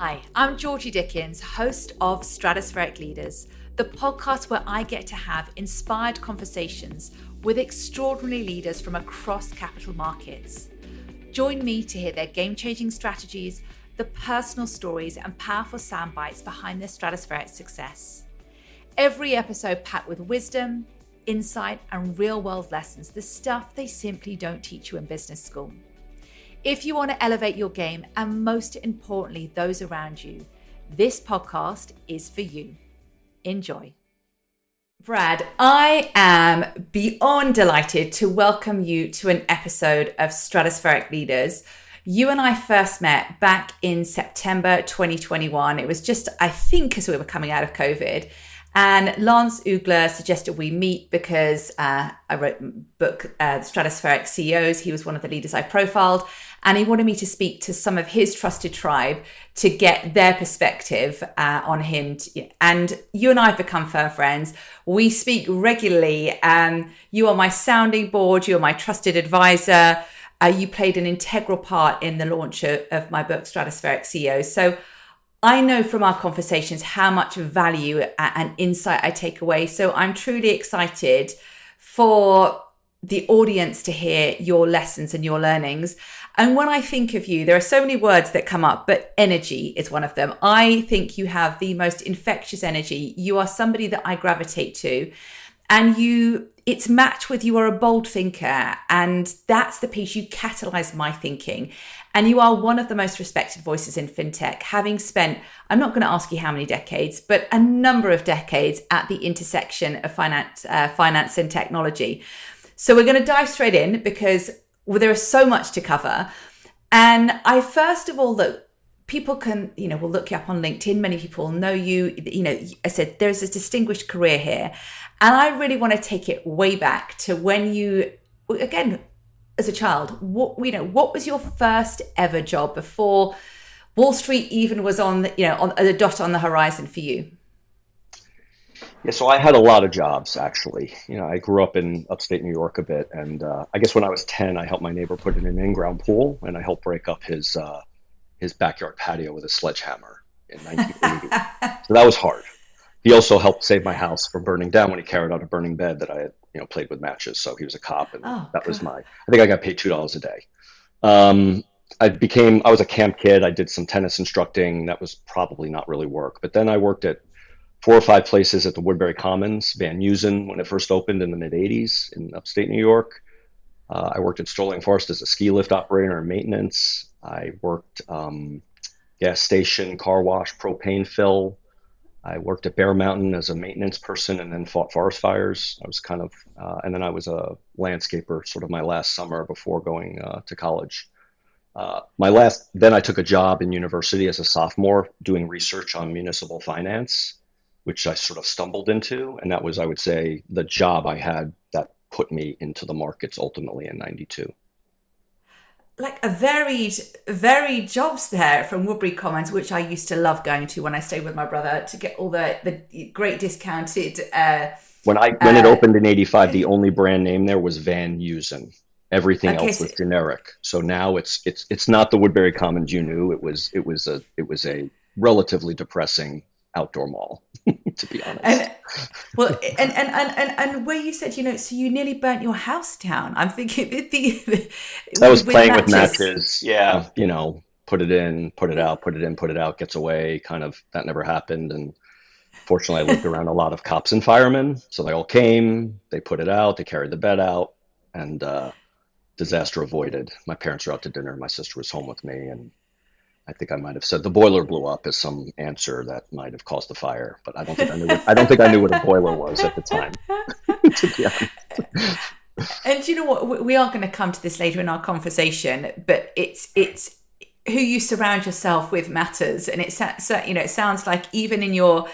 Hi, I'm Georgie Dickens, host of Stratospheric Leaders, the podcast where I get to have inspired conversations with extraordinary leaders from across capital markets. Join me to hear their game-changing strategies, the personal stories and powerful sound bites behind their stratospheric success. Every episode packed with wisdom, insight and real-world lessons, the stuff they simply don't teach you in business school. If you want to elevate your game and most importantly, those around you, this podcast is for you. Enjoy. Brad, I am beyond delighted to welcome you to an episode of Stratospheric Leaders. You and I first met back in September 2021. It was just, I think, as we were coming out of COVID. And Lance Ugler suggested we meet because I wrote a book, Stratospheric CEOs. He was one of the leaders I profiled. And he wanted me to speak to some of his trusted tribe to get their perspective on him. And you and I have become firm friends. We speak regularly. You are my sounding board. You are my trusted advisor. You played an integral part in the launch of my book, Stratospheric CEOs. So I know from our conversations how much value and insight I take away. So I'm truly excited for the audience to hear your lessons and your learnings. And when I think of you, there are so many words that come up, but energy is one of them. I think you have the most infectious energy. You are somebody that I gravitate to. And it's matched with you are a bold thinker. And that's the piece you catalyze my thinking. And you are one of the most respected voices in fintech, having spent, I'm not going to ask you how many decades, but a number of decades at the intersection of finance and technology. So we're going to dive straight in because there is so much to cover. And I first of all, look, people can, will look you up on LinkedIn. Many people know you. I said there's a distinguished career here. And I really want to take it way back to when you, again, as a child, what was your first ever job before Wall Street even was on a dot on the horizon for you? Yeah, so I had a lot of jobs, actually. I grew up in upstate New York a bit. And I guess when I was 10, I helped my neighbor put in an in-ground pool, and I helped break up his backyard patio with a sledgehammer in 1980. So that was hard. He also helped save my house from burning down when he carried out a burning bed that I had, played with matches. So he was a cop, and that was I think I got paid $2 a day. I was a camp kid. I did some tennis instructing. That was probably not really work. But then I worked at 4 or 5 places at the Woodbury Commons, Van Heusen, when it first opened in the mid-'80s in upstate New York. I worked at Sterling Forest as a ski lift operator and maintenance. I worked gas station, car wash, propane fill. I worked at Bear Mountain as a maintenance person and then fought forest fires. I was and then I was a landscaper sort of my last summer before going to college. Then I took a job in university as a sophomore doing research on municipal finance, which I sort of stumbled into. And that was, I would say, the job I had that put me into the markets ultimately in 92. Like a varied jobs there from Woodbury Commons, which I used to love going to when I stayed with my brother to get all the great discounted. When it opened in 85, the only brand name there was Van Heusen. Everything else was generic. So now it's not the Woodbury Commons you knew. It was a relatively depressing outdoor mall, to be honest. And where you said, so you nearly burnt your house down. I'm thinking I was playing with matches. Yeah. Put it in, put it out, put it in, put it out, gets away. Kind of, that never happened. And fortunately I lived around a lot of cops and firemen. So they all came, they put it out, they carried the bed out, and disaster avoided. My parents were out to dinner. My sister was home with me, and I think I might have said the boiler blew up as some answer that might have caused the fire, but I don't think I knew what a boiler was at the time, to be honest. And you know what? We are going to come to this later in our conversation, but it's who you surround yourself with matters, and it sounds like even in your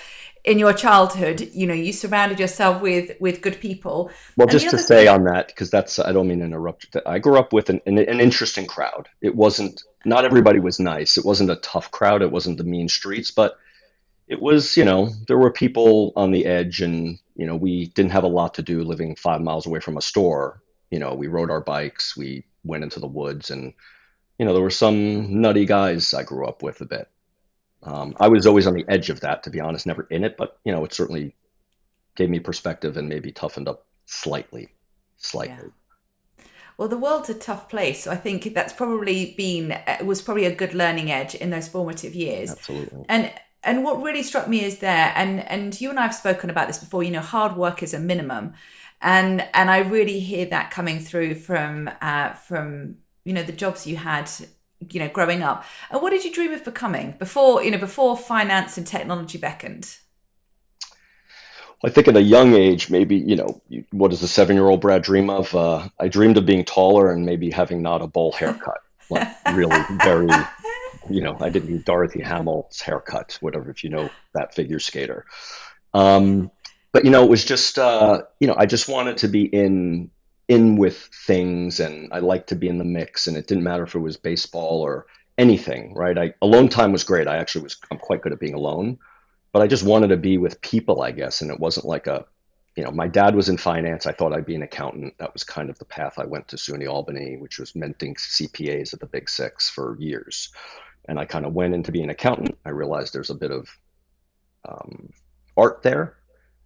childhood, you surrounded yourself with good people. Well, just to say on that, because I don't mean to interrupt. I grew up with an interesting crowd. Not everybody was nice. It wasn't a tough crowd. It wasn't the mean streets, but it was, there were people on the edge, and, we didn't have a lot to do living 5 miles away from a store. We rode our bikes, we went into the woods, and, there were some nutty guys I grew up with a bit. I was always on the edge of that, to be honest, never in it, but it certainly gave me perspective and maybe toughened up slightly, Yeah. slightly. Well, the world's a tough place, so I think that's probably was probably a good learning edge in those formative years. Absolutely. And what really struck me is there, and you and I have spoken about this before. Hard work is a minimum, and I really hear that coming through from the jobs you had growing up. And what did you dream of becoming before finance and technology beckoned? I think at a young age, maybe, what does a 7-year-old Brad dream of? I dreamed of being taller and maybe having not a bowl haircut, like really very, I didn't need Dorothy Hamill's haircut, whatever, if you know that figure skater. Um, but, it was just, I just wanted to be in with things, and I liked to be in the mix, and it didn't matter if it was baseball or anything, right? Alone time was great. I'm quite good at being alone, but I just wanted to be with people, I guess. And it wasn't like my dad was in finance. I thought I'd be an accountant. That was kind of the path I went to SUNY Albany, which was mentoring CPAs at the Big Six for years. And I kind of went into being an accountant. I realized there's a bit of art there.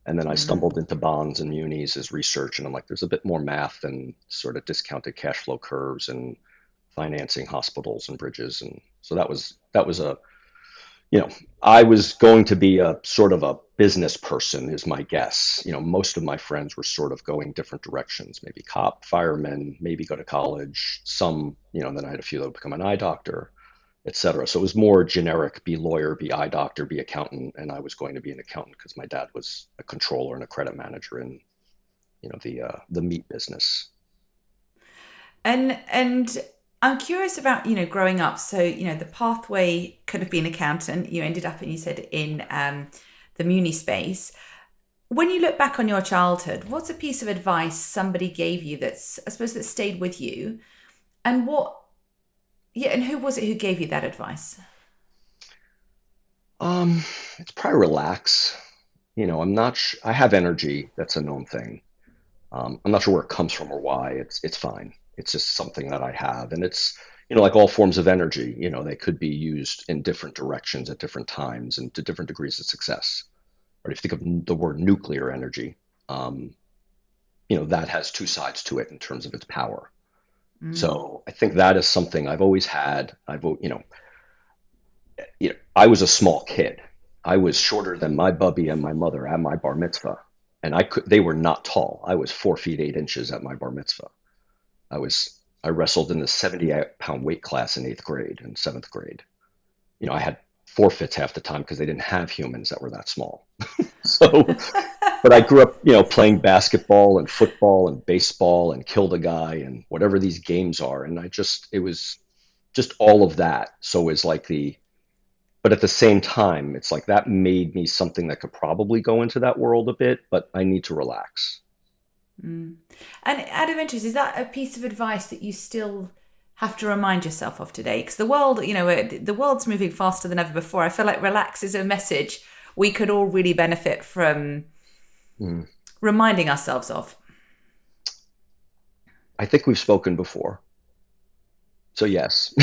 And then I Mm. stumbled into bonds and munis as research. And I'm like, there's a bit more math than sort of discounted cash flow curves and financing hospitals and bridges. And so that was you know, I was going to be a sort of a business person, is my guess. Most of my friends were sort of going different directions, maybe cop, fireman, maybe go to college. Some, then I had a few that would become an eye doctor, et cetera. So it was more generic: be lawyer, be eye doctor, be accountant. And I was going to be an accountant because my dad was a controller and a credit manager in, the meat business. And I'm curious about growing up. So the pathway could have been accountant. You ended up, and you said, in the muni space. When you look back on your childhood, what's a piece of advice somebody gave you that's, I suppose, that stayed with you, and and who was it who gave you that advice? Um, it's probably relax. I'm not. I have energy. That's a known thing. I'm not sure where it comes from or why. It's fine. It's just something that I have, and it's like all forms of energy. They could be used in different directions at different times and to different degrees of success. Or if you think of the word nuclear energy, um, that has two sides to it in terms of its power. Mm. So I think that is something I've always had. I was a small kid. I was shorter than my bubby and my mother at my bar mitzvah, and they were not tall. I was 4 feet 8 inches at my bar mitzvah. I wrestled in the 78-pound weight class in 8th grade and 7th grade. I had forfeits half the time because they didn't have humans that were that small. So, but I grew up, playing basketball and football and baseball and killed a guy and whatever these games are. And it was just all of that. So it's like but at the same time, it's like that made me something that could probably go into that world a bit, but I need to relax. Mm. And out of interest, is that a piece of advice that you still have to remind yourself of today? Because the world's moving faster than ever before. I feel like relax is a message we could all really benefit from Mm. reminding ourselves of. I think we've spoken before. So yes.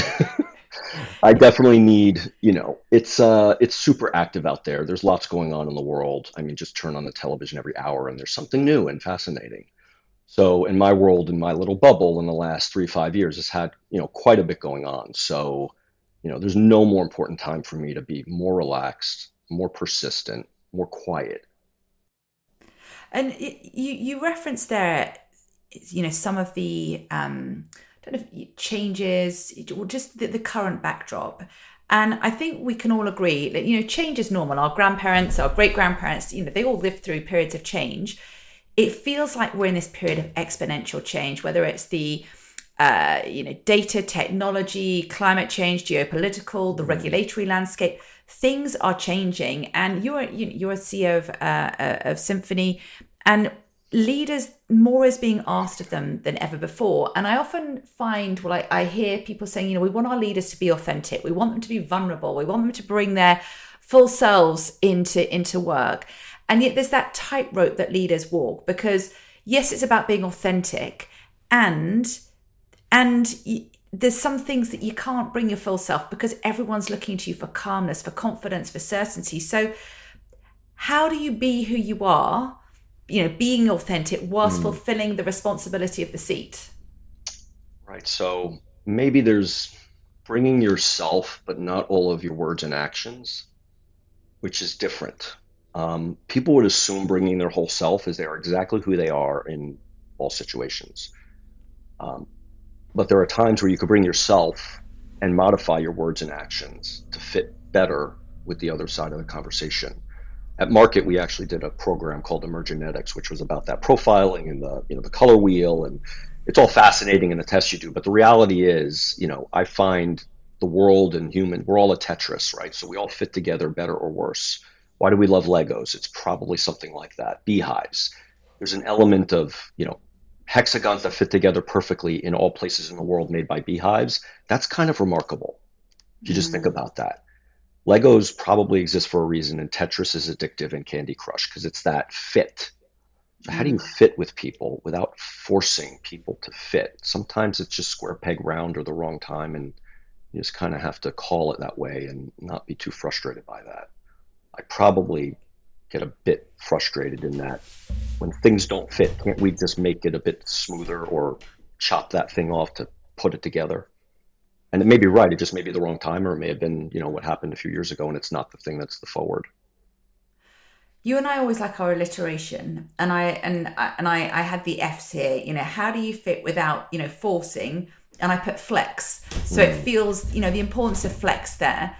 I definitely need, it's super active out there. There's lots going on in the world. I mean, just turn on the television every hour and there's something new and fascinating. So in my world, in my little bubble in the last 3, 5 years, it's had, quite a bit going on. So, there's no more important time for me to be more relaxed, more persistent, more quiet. And you referenced there, some of the kind of changes, or just the current backdrop. And I think we can all agree that change is normal. Our grandparents, our great grandparents, they all lived through periods of change. It feels like we're in this period of exponential change, whether it's the data, technology, climate change, geopolitical, the Mm. regulatory landscape. Things are changing, and you're a CEO of Symphony, and leaders, more is being asked of them than ever before. And I often find, I hear people saying, we want our leaders to be authentic, we want them to be vulnerable, we want them to bring their full selves into work. And yet there's that tightrope that leaders walk, because yes, it's about being authentic, and there's some things that you can't bring your full self because everyone's looking to you for calmness, for confidence, for certainty. So how do you be who you are, being authentic whilst fulfilling the responsibility of the seat? Right. So maybe there's bringing yourself, but not all of your words and actions, which is different. People would assume bringing their whole self is they are exactly who they are in all situations. Um, but there are times where you could bring yourself and modify your words and actions to fit better with the other side of the conversation. At Market, we actually did a program called Emergenetics, which was about that profiling and the color wheel, and it's all fascinating in the tests you do. But the reality is, I find the world and human, we're all a Tetris, right? So we all fit together better or worse. Why do we love Legos? It's probably something like that. Beehives. There's an element of, hexagons that fit together perfectly in all places in the world made by beehives. That's kind of remarkable if you just think about that. Legos probably exist for a reason, and Tetris is addictive and Candy Crush because it's that fit. So how do you fit with people without forcing people to fit? Sometimes it's just square peg round or the wrong time, and you just kind of have to call it that way and not be too frustrated by that. I probably get a bit frustrated in that when things don't fit, can't we just make it a bit smoother or chop that thing off to put it together? And it may be right. It just may be the wrong time, or it may have been, what happened a few years ago, and it's not the thing that's the forward. You and I always like our alliteration, and I had the F's here. How do you fit without forcing? And I put flex, so it feels the importance of flex there,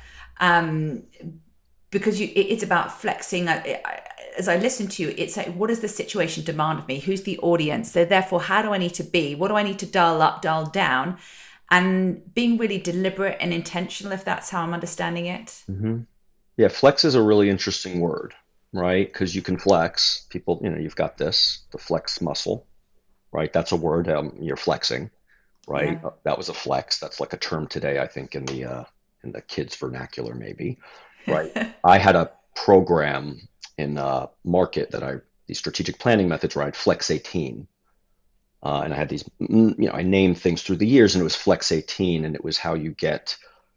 because it's about flexing. As I listen to you, it's like, what does the situation demand of me? Who's the audience? So therefore, how do I need to be? What do I need to dial up, dial down? And being really deliberate and intentional, if that's how I'm understanding it. Hmm. Yeah, flex is a really interesting word, right? Because you can flex. People, you've got the flex muscle, right? That's a word. You're flexing, right? Yeah. That was a flex. That's like a term today, I think, in the kids' vernacular, maybe, right? I had a program in Market these strategic planning methods where I'd flex 18. And I had these, I named things through the years, and it was Flex 18, and it was how you get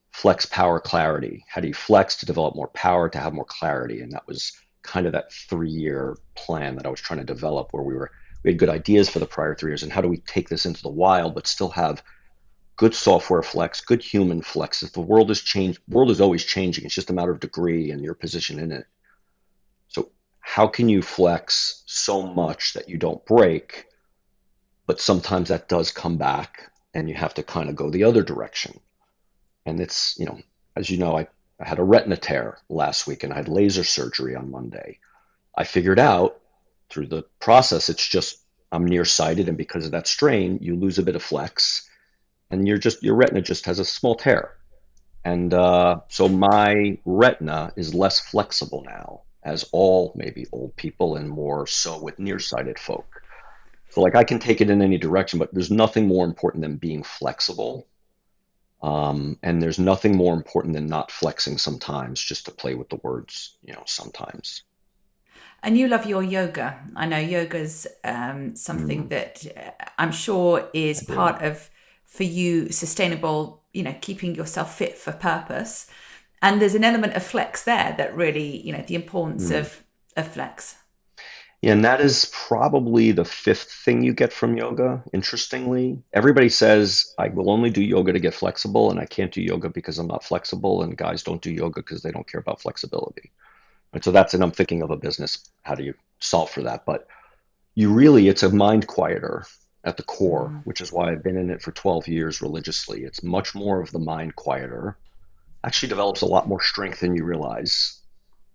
flex power clarity. How do you flex to develop more power to have more clarity? And that was kind of that 3-year plan that I was trying to develop, where we had good ideas for the prior 3 years, and how do we take this into the wild, but still have good software flex, good human flex. If the world has changed, the world is always changing. It's just a matter of degree and your position in it. So how can you flex so much that you don't break? But sometimes that does come back and you have to kind of go the other direction. And it's, as you know, I had a retina tear last week and I had laser surgery on Monday. I figured out through the process, it's just I'm nearsighted, and because of that strain, you lose a bit of flex and your retina just has a small tear. And so my retina is less flexible now, as all maybe old people and more so with nearsighted folk. So like I can take it in any direction, but there's nothing more important than being flexible. And there's nothing more important than not flexing sometimes, just to play with the words, sometimes. And you love your yoga. I know yoga's something that I'm sure is I do. part of, for you, sustainable, keeping yourself fit for purpose. And there's an element of flex there that really, the importance Mm. of flex. Yeah, and that is probably the fifth thing you get from yoga. Interestingly, everybody says I will only do yoga to get flexible, and I can't do yoga because I'm not flexible, and guys don't do yoga because they don't care about flexibility. And so and I'm thinking of a business. How do you solve for that? But it's a mind quieter at the core, which is why I've been in it for 12 years religiously. It's much more of the mind quieter. Actually develops a lot more strength than you realize.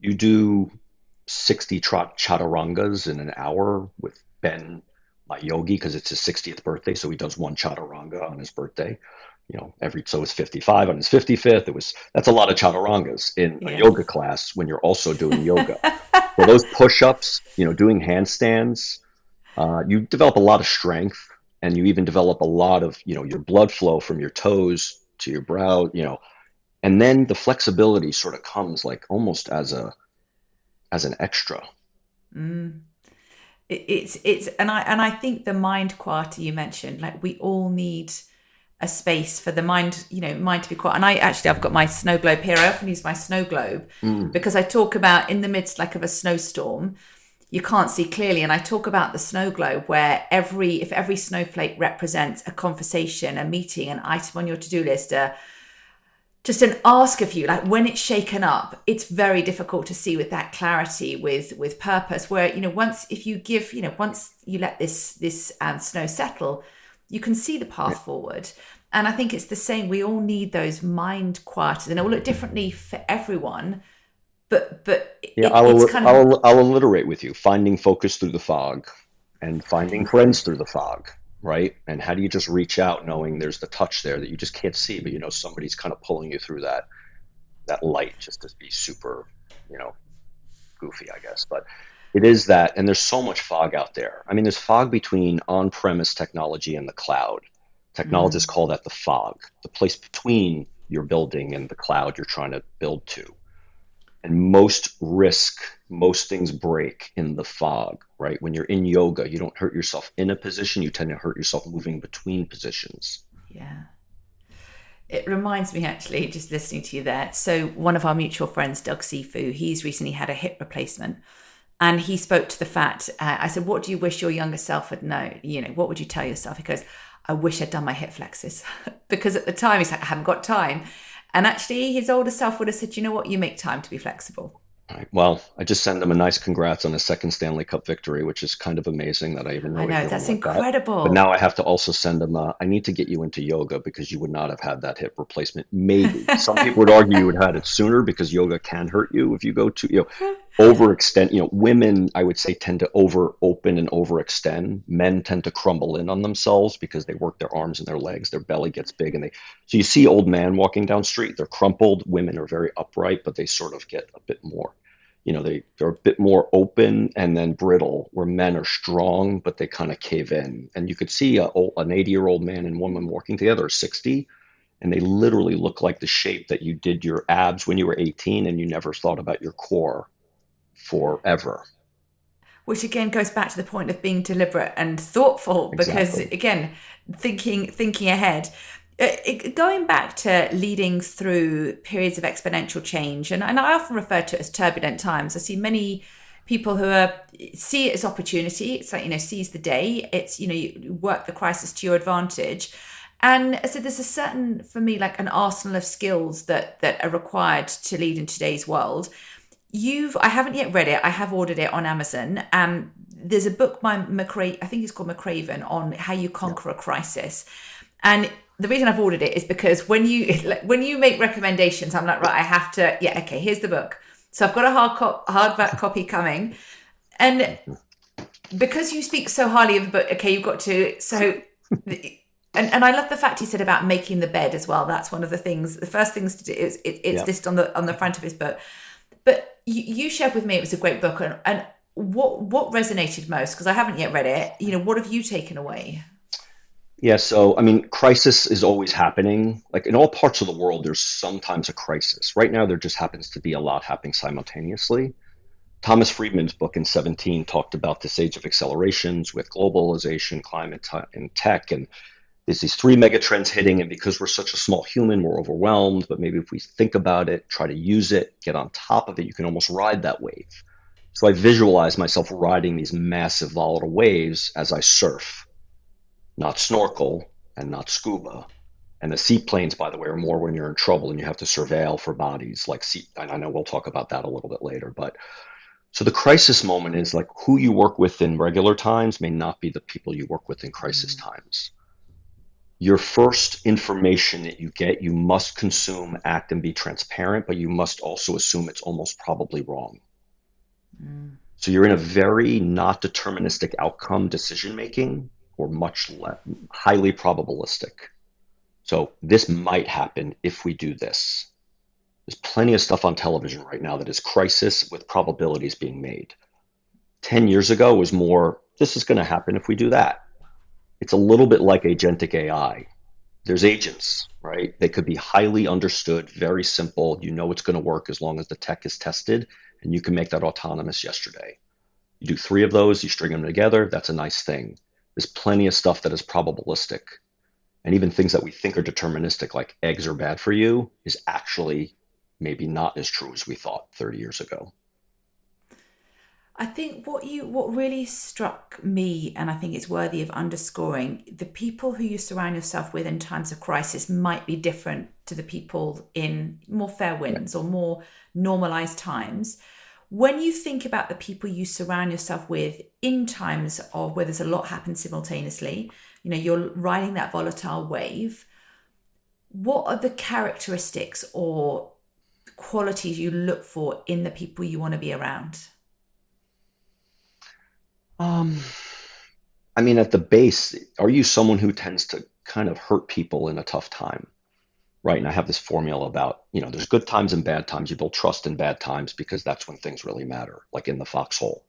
You do 60 chaturangas in an hour with Ben, my yogi, because it's his 60th birthday. So he does one chaturanga on his birthday. So it's 55 on his 55th. That's a lot of chaturangas in a Yes. yoga class when you're also doing yoga. So those push-ups, doing handstands, you develop a lot of strength, and you even develop a lot of, your blood flow from your toes to your brow, and then the flexibility sort of comes like almost as an extra. It's and I think the mind quieter you mentioned, like we all need a space for the mind, mind to be quiet. And I've got my snow globe here. I often use my snow globe because I talk about in the midst like of a snowstorm, you can't see clearly. And I talk about the snow globe where if every snowflake represents a conversation, a meeting, an item on your to-do list, just an ask of you, like when it's shaken up, it's very difficult to see with that clarity, with purpose, where, once you let this snow settle, you can see the path forward. And I think it's the same. We all need those mind quieters, and it will look differently for everyone. But Yeah, I'll alliterate with you. Finding focus through the fog, and finding friends through the fog, right? And how do you just reach out knowing there's the touch there that you just can't see, but somebody's kind of pulling you through that light, just to be super, goofy, I guess. But it is that, and there's so much fog out there. I mean, there's fog between on-premise technology and the cloud. Technologists call that the fog, the place between your building and the cloud you're trying to build to. And most things break in the fog, right? When you're in yoga, you don't hurt yourself in a position, you tend to hurt yourself moving between positions. Yeah. It reminds me, actually, just listening to you there. So one of our mutual friends, Doug Sifu, he's recently had a hip replacement. And he spoke to the fact, I said, what do you wish your younger self had known? What would you tell yourself? He goes, I wish I'd done my hip flexors. Because at the time, he's like, I haven't got time. And actually, his older self would have said, you know what, you make time to be flexible. Right. Well, I just send him a nice congrats on his second Stanley Cup victory, which is kind of amazing that I even know. I know, that's incredible. That. But now I have to also send him I need to get you into yoga because you would not have had that hip replacement. Maybe. Some people would argue you would have had it sooner because yoga can hurt you if you go to, overextend. Women, I would say, tend to over open and overextend. Men tend to crumble in on themselves because they work their arms and their legs. Their belly gets big. So you see old man walking down the street, they're crumpled. Women are very upright, but they sort of get a bit more. They're a bit more open and then brittle, where men are strong, but they kind of cave in. And you could see an 80-year-old man and woman walking together, 60, and they literally look like the shape that you did your abs when you were 18 and you never thought about your core forever. Which again goes back to the point of being deliberate and thoughtful, because again, thinking ahead. Going back to leading through periods of exponential change, and I often refer to it as turbulent times. I see many people who see it as opportunity. It's like, seize the day. It's, you work the crisis to your advantage. And so there's a certain, for me, like an arsenal of skills that are required to lead in today's world. I haven't yet read it. I have ordered it on Amazon. There's a book by McRaven, I think it's called McRaven, on how you conquer a crisis. And the reason I've ordered it is because when you make recommendations, I'm like, right, I have to, okay, here's the book. So I've got a hardback copy coming. And because you speak so highly of the book, okay, you've got to, so, and I love the fact he said about making the bed as well. That's one of the things, the first things to do is it's listed on the front of his book. But you shared with me, it was a great book. And what resonated most? Because I haven't yet read it. What have you taken away? Yeah, so, I mean, crisis is always happening. Like in all parts of the world, there's sometimes a crisis. Right now, there just happens to be a lot happening simultaneously. Thomas Friedman's book in 17 talked about this age of accelerations with globalization, climate, and tech. And there's these three mega trends hitting. And because we're such a small human, we're overwhelmed. But maybe if we think about it, try to use it, get on top of it, you can almost ride that wave. So I visualize myself riding these massive volatile waves as I surf. Not snorkel and not scuba. And the seaplanes, by the way, are more when you're in trouble and you have to surveil for bodies and I know we'll talk about that a little bit later. But so the crisis moment is like who you work with in regular times may not be the people you work with in crisis times. Your first information that you get, you must consume, act, and be transparent, but you must also assume it's almost probably wrong. So you're in a very not deterministic outcome decision-making, or much less highly probabilistic. So this might happen if we do this. There's plenty of stuff on television right now that is crisis with probabilities being made. 10 years ago was more, this is going to happen if we do that. It's a little bit like agentic AI. There's agents, right? They could be highly understood, very simple. You know it's going to work as long as the tech is tested, and you can make that autonomous yesterday. You do 3 of those, you string them together, that's a nice thing. There's plenty of stuff that is probabilistic. And even things that we think are deterministic, like eggs are bad for you, is actually maybe not as true as we thought 30 years ago. I think what really struck me, and I think it's worthy of underscoring, the people who you surround yourself with in times of crisis might be different to the people in more fair Yeah. winds or more normalized times. When you think about the people you surround yourself with in times of where there's a lot happen simultaneously, you're riding that volatile wave. What are the characteristics or qualities you look for in the people you want to be around? Um, I mean, at the base, are you someone who tends to kind of hurt people in a tough time? Right. And I have this formula about, there's good times and bad times. You build trust in bad times because that's when things really matter, like in the foxhole.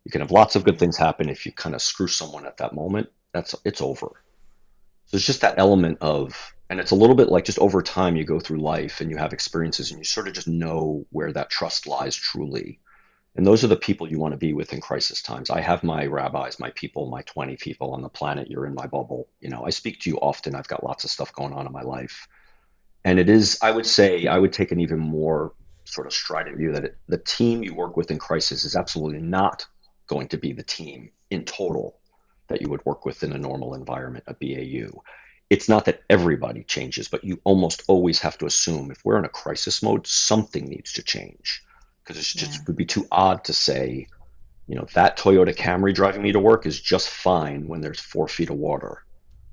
You can have lots of good things happen. If you kind of screw someone at that moment, it's over. So it's just that element of, and it's a little bit like just over time you go through life and you have experiences and you sort of just know where that trust lies truly. And those are the people you want to be with in crisis times. I have my rabbis, my people, my 20 people on the planet. You're in my bubble. I speak to you often. I've got lots of stuff going on in my life. And it is, I would say, I would take an even more sort of strident view that the team you work with in crisis is absolutely not going to be the team in total that you would work with in a normal environment, a BAU. It's not that everybody changes, but you almost always have to assume if we're in a crisis mode, something needs to change. Because it's just Yeah. it would be too odd to say, that Toyota Camry driving me to work is just fine when there's 4 feet of water.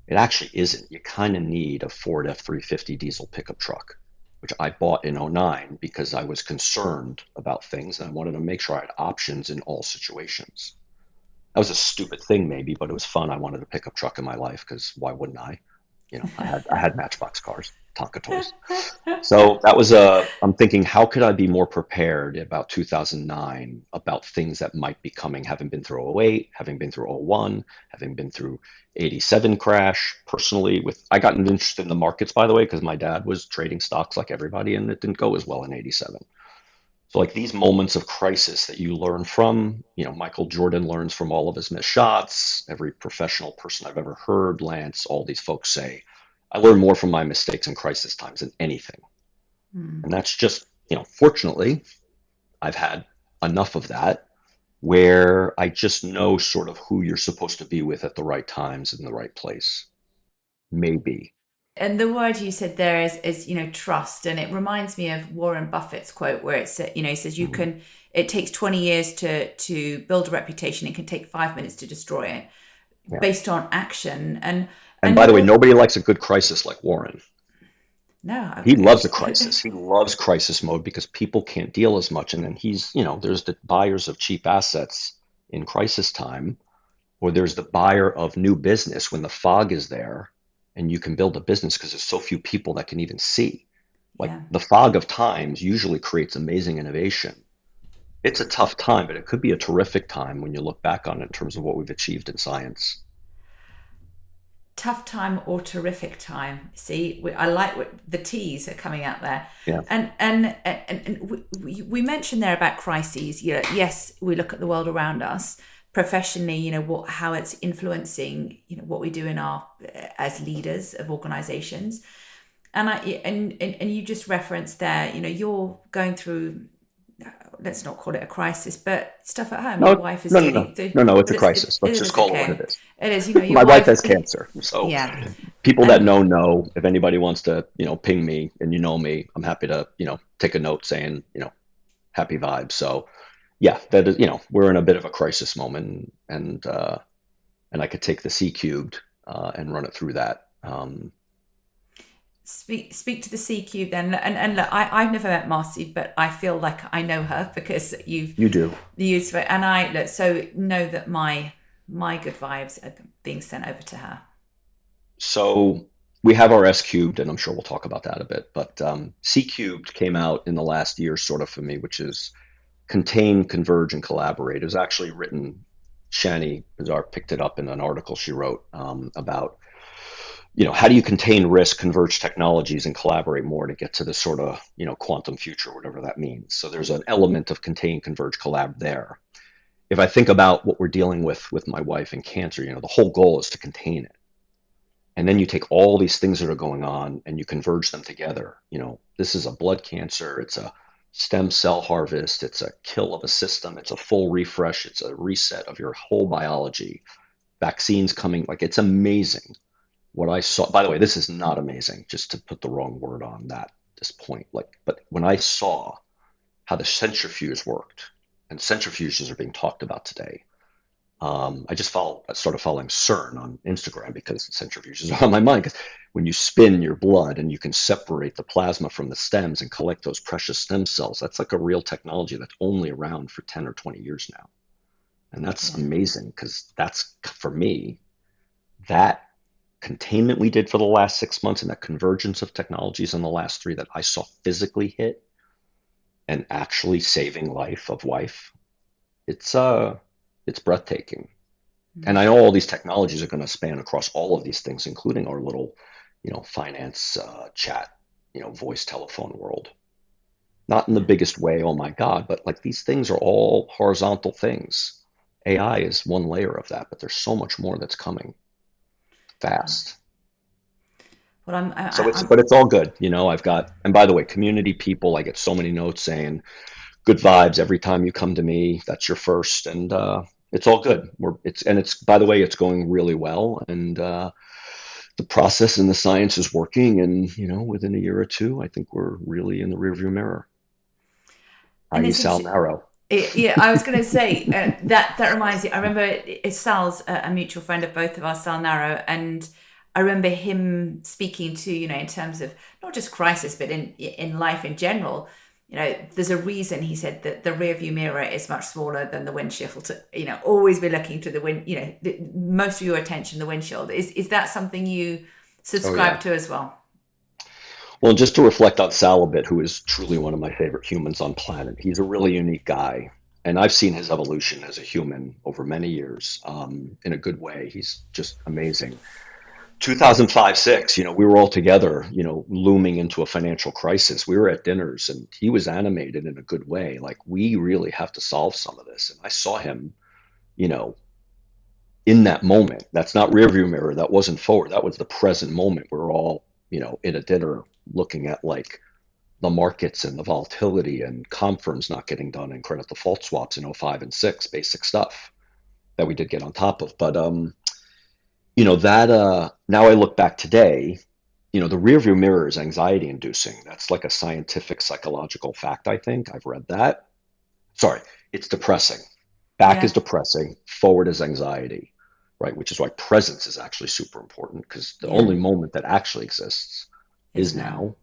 It actually isn't. You kind of need a Ford F-350 diesel pickup truck, which I bought in '09 because I was concerned about things and I wanted to make sure I had options in all situations. That was a stupid thing maybe, but it was fun. I wanted a pickup truck in my life because why wouldn't I? I had Matchbox cars, Tonka toys. So that was I'm thinking, how could I be more prepared about 2009 about things that might be coming, having been through '08, having been through '01, having been through '87 crash personally I got interested in the markets, by the way, because my dad was trading stocks like everybody and it didn't go as well in '87. So like these moments of crisis that you learn from, Michael Jordan learns from all of his missed shots. Every professional person I've ever heard, Lance, all these folks say, I learn more from my mistakes in crisis times than anything. And Hmm. that's just, fortunately, I've had enough of that where I just know sort of who you're supposed to be with at the right times in the right place. Maybe. And the word you said there is trust, and it reminds me of Warren Buffett's quote where it's he says Mhm. it takes 20 years to build a reputation. It can take 5 minutes to destroy it Yeah. based on action. And And and by the way, you're nobody likes a good crisis like Warren. no, He loves a crisis. He loves crisis mode because people can't deal as much. And then there's the buyers of cheap assets in crisis time, or there's the buyer of new business when the fog is there and you can build a business because there's so few people that can even see. Like yeah. the fog of times usually creates amazing innovation. It's a tough time, but it could be a terrific time when you look back on it in terms of what we've achieved in science. Tough time or terrific time. See, I like what the T's are coming out there, Yeah. and we mentioned there about crises. Yes, we look at the world around us professionally. How it's influencing what we do in our as leaders of organisations. And you just referenced there. You're going through, let's not call it a crisis, but stuff at home. Your No, wife is no, no, dealing no, through, no, no. It's a but crisis. it Let's just is call it what it okay. is. It is. My Your wife wife. has cancer. So Yeah. people that And know, if anybody wants to, ping me and me, I'm happy to, take a note saying, happy vibes. So yeah, that is, we're in a bit of a crisis moment and I could take the C cubed and run it through that. speak to the C cube then. And look, I've never met Marcy, but I feel like I know her because you've You do. used it. And I look, so know that my good vibes are being sent over to her. So we have our S cubed, and I'm sure we'll talk about that a bit. But C cubed came out in the last year, sort of for me, which is contain, converge, and collaborate. It was actually written. Shani Bazar picked it up in an article she wrote about, how do you contain risk, converge technologies, and collaborate more to get to the sort of, quantum future, whatever that means. So there's an element of contain, converge, collab there. If I think about what we're dealing with my wife and cancer, the whole goal is to contain it. And then you take all these things that are going on and you converge them together. This is a blood cancer, it's a stem cell harvest, it's a kill of a system, it's a full refresh, it's a reset of your whole biology. Vaccines coming, like it's amazing what I saw. By the way, this is not amazing, just to put the wrong word on that this point. But when I saw how the centrifuge worked, and centrifuges are being talked about today, I started following CERN on Instagram because centrifuges are on my mind. Because when you spin your blood and you can separate the plasma from the stems and collect those precious stem cells, that's like a real technology that's only around for 10 or 20 years now. And that's amazing because that's, for me, that containment we did for the last 6 months and that convergence of technologies in the last 3 that I saw physically hit and actually saving life of wife, it's breathtaking. And I know all these technologies are going to span across all of these things, including our little, finance chat, voice telephone world. Not in the biggest way, oh my God, but like these things are all horizontal things. AI is one layer of that, but there's so much more that's coming fast. Well, But it's all good. And by the way, community people, I get so many notes saying good vibes every time you come to me. That's your first, and it's all good. By the way, it's going really well, and the process and the science is working. And within a year or two, I think we're really in the rearview mirror. and I.e. it's Sal Narrow. Yeah, I was going to say that reminds me. I remember Sal's a mutual friend of both of us, Sal Narrow, and I remember him speaking to in terms of not just crisis, but in life in general. There's a reason he said that the rear view mirror is much smaller than the windshield. Always be looking to the wind. Most of your attention the windshield. Is that something you subscribe to as well? Well, just to reflect on Sal a bit, who is truly one of my favorite humans on planet, he's a really unique guy. And I've seen his evolution as a human over many years, in a good way. He's just amazing. 2005, 6, we were all together, looming into a financial crisis. We were at dinners and he was animated in a good way. Like, we really have to solve some of this. And I saw him, in that moment. That's not rear view mirror. That wasn't forward. That was the present moment. We were all, in a dinner looking at like the markets and the volatility and comp firms not getting done and credit default swaps in '05 and 6, basic stuff that we did get on top of. But, now I look back today, the rear view mirror is anxiety inducing. That's like a scientific psychological fact. I think I've read that. Sorry, it's depressing. Back is depressing. Forward is anxiety. Right, which is why presence is actually super important, because the only moment that actually exists is now.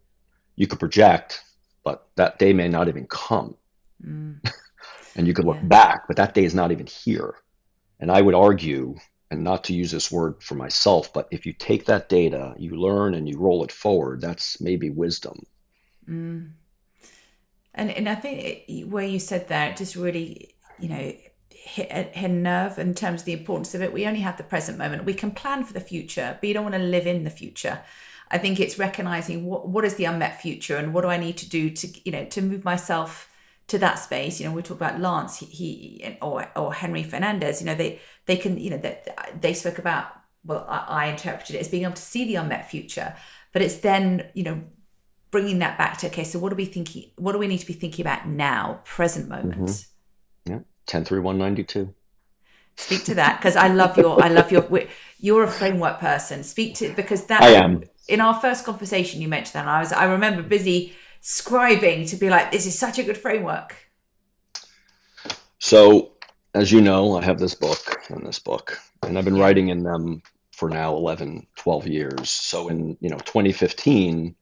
You could project, but that day may not even come. And you could look back, but that day is not even here. And I would argue, and not to use this word for myself, but if you take that data, you learn and you roll it forward, that's maybe wisdom. And I think where you said that just really, hit a nerve in terms of the importance of it. We only have the present moment. We can plan for the future, but you don't want to live in the future. I think it's recognizing what is the unmet future and what do I need to do to move myself to that space. We talk about Lance, or Henry Fernandez. They can, they spoke about. Well, I interpreted it as being able to see the unmet future, but it's then bringing that back to, okay, so what do we need to be thinking about now, present moment? Mm-hmm. Yeah. 10-3-1-92. Speak to that, because I love you're a framework person. Speak to, because that, I am. In our first conversation you mentioned that, and I remember busy scribing to be like, this is such a good framework. So, as you know, I have this book and I've been writing in them for now 11, 12 years. So in 2015,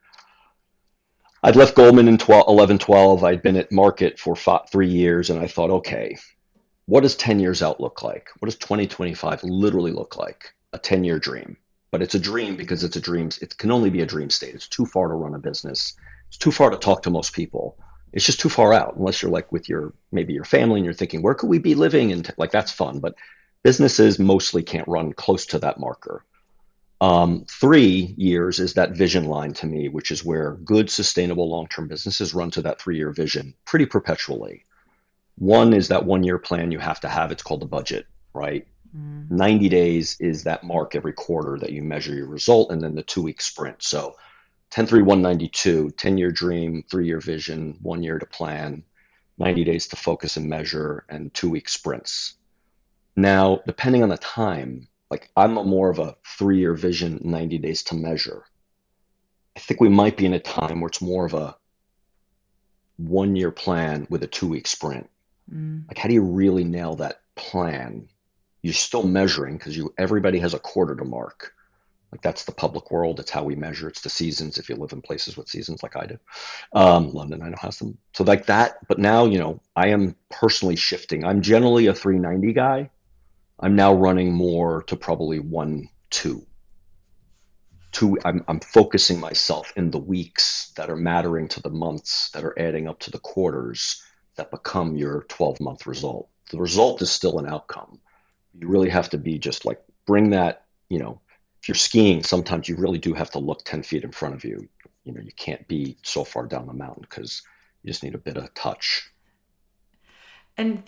I'd left Goldman in 11, 12. I'd been at market for 3 years, and I thought, okay, what does 10 years out look like? What does 2025 literally look like? A 10-year dream. But it's a dream because it's a dream. It can only be a dream state. It's too far to run a business. It's too far to talk to most people. It's just too far out, unless you're like with maybe your family and you're thinking, where could we be living? And like, that's fun. But businesses mostly can't run close to that marker. 3 years is that vision line to me, which is where good, sustainable, long-term businesses run to that 3-year vision pretty perpetually. One is that 1-year plan you have to have. It's called the budget, right? 90 days is that mark every quarter that you measure your result, and then the 2-week sprint. So 10-3-1-92, 10-year dream, 3-year vision, 1 year to plan, 90 days to focus and measure, and 2-week sprints. Now, depending on the time, like I'm more of a 3-year vision, 90 days to measure. I think we might be in a time where it's more of a 1-year plan with a 2-week sprint. Like, how do you really nail that plan? You're still measuring because everybody has a quarter to mark. Like that's the public world. It's how we measure. It's the seasons. If you live in places with seasons like I do, London, I know has them. So like that. But now, I am personally shifting. I'm generally a 390 guy. I'm now running more to probably 1-2. I'm focusing myself in the weeks that are mattering to the months that are adding up to the quarters that become your 12-month result. The result is still an outcome. You really have to be just like bring that, if you're skiing, sometimes you really do have to look 10 feet in front of you. You can't be so far down the mountain because you just need a bit of touch. And